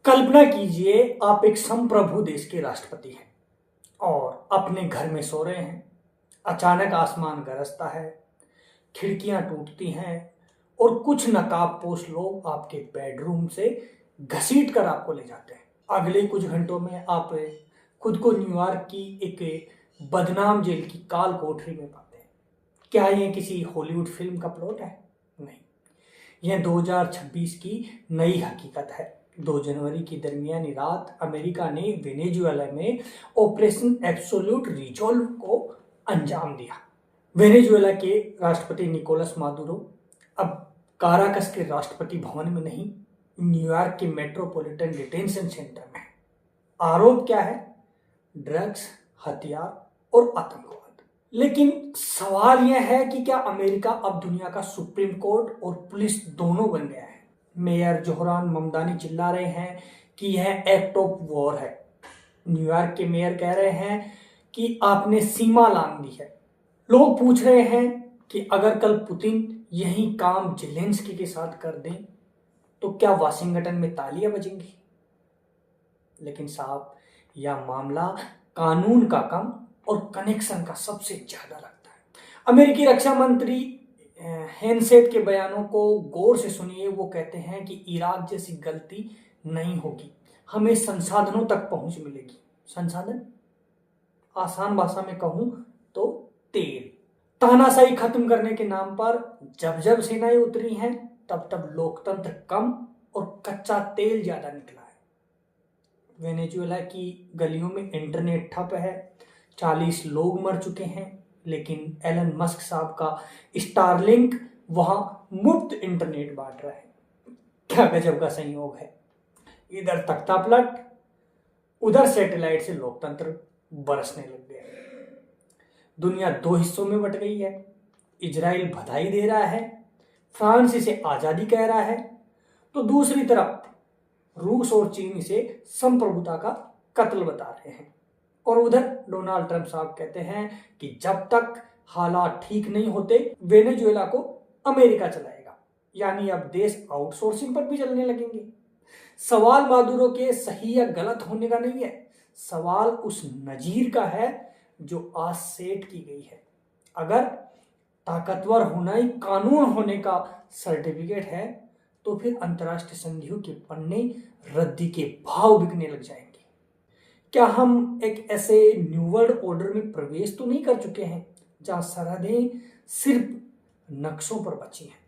कल्पना कीजिए आप एक संप्रभु देश के राष्ट्रपति हैं और अपने घर में सो रहे हैं। अचानक आसमान गरजता है, खिड़कियां टूटती हैं और कुछ नकाबपोश लोग आपके बेडरूम से घसीट कर आपको ले जाते हैं। अगले कुछ घंटों में आप खुद को न्यूयॉर्क की एक बदनाम जेल की काल कोठरी में पाते हैं। क्या ये किसी हॉलीवुड फिल्म का प्लॉट है? नहीं, यह 2026 की नई हकीकत है। 2 जनवरी की दरमियानी रात अमेरिका ने वेनेजुएला में ऑपरेशन एब्सोल्यूट रिजॉल्व को अंजाम दिया। वेनेजुएला के राष्ट्रपति निकोलस मादुरो अब काराकस के राष्ट्रपति भवन में नहीं, न्यूयॉर्क के मेट्रोपॉलिटन डिटेंशन सेंटर में। आरोप क्या है? ड्रग्स, हथियार और आतंकवाद। लेकिन सवाल यह है कि क्या अमेरिका अब दुनिया का सुप्रीम कोर्ट और पुलिस दोनों बन गया है? मेयर जोहरान ममदानी चिल्ला रहे हैं कि यह एक्ट ऑफ वॉर है। न्यूयॉर्क के मेयर कह रहे हैं कि आपने सीमा लांघ दी है। लोग पूछ रहे हैं कि अगर कल पुतिन यही काम जेलेंस्की के साथ कर दें तो क्या वाशिंगटन में तालियां बजेंगी? लेकिन साहब, यह मामला कानून का कम और कनेक्शन का सबसे ज्यादा लगता है। अमेरिकी रक्षा मंत्री हेनसेट के बयानों को गौर से सुनिए। वो कहते हैं कि इराक जैसी गलती नहीं होगी, हमें संसाधनों तक पहुंच मिलेगी। संसाधन, आसान भाषा में कहूं तो तेल। तानाशाही खत्म करने के नाम पर जब जब सेनाएं उतरी हैं तब तब लोकतंत्र कम और कच्चा तेल ज्यादा निकला है। वेनेजुएला की गलियों में इंटरनेट ठप है, 40 लोग मर चुके हैं, लेकिन एलन मस्क साहब का स्टारलिंक वहां मुफ्त इंटरनेट बांट रहा है। क्या गजब का संयोग है। इधर तख्ता पलट, उधर सैटेलाइट से लोकतंत्र बरसने लग गया। दुनिया 2 हिस्सों में बट गई है। इजराइल बधाई दे रहा है, फ्रांस इसे आजादी कह रहा है, तो दूसरी तरफ रूस और चीन इसे संप्रभुता का कत्ल बता रहे हैं। और उधर डोनाल्ड ट्रंप साहब कहते हैं कि जब तक हालात ठीक नहीं होते वेनेजुएला को अमेरिका चलाएगा। यानी अब देश आउटसोर्सिंग पर भी चलने लगेंगे। सवाल मादुरो के सही या गलत होने का नहीं है, सवाल उस नजीर का है जो आज सेट की गई है। अगर ताकतवर होना ही कानून होने का सर्टिफिकेट है तो फिर अंतर्राष्ट्रीय संधियों के पन्ने रद्दी के भाव बिकने लग जाएंगे। क्या हम एक ऐसे न्यू वर्ल्ड ऑर्डर में प्रवेश तो नहीं कर चुके हैं जहां सरहदें सिर्फ नक्शों पर बची हैं?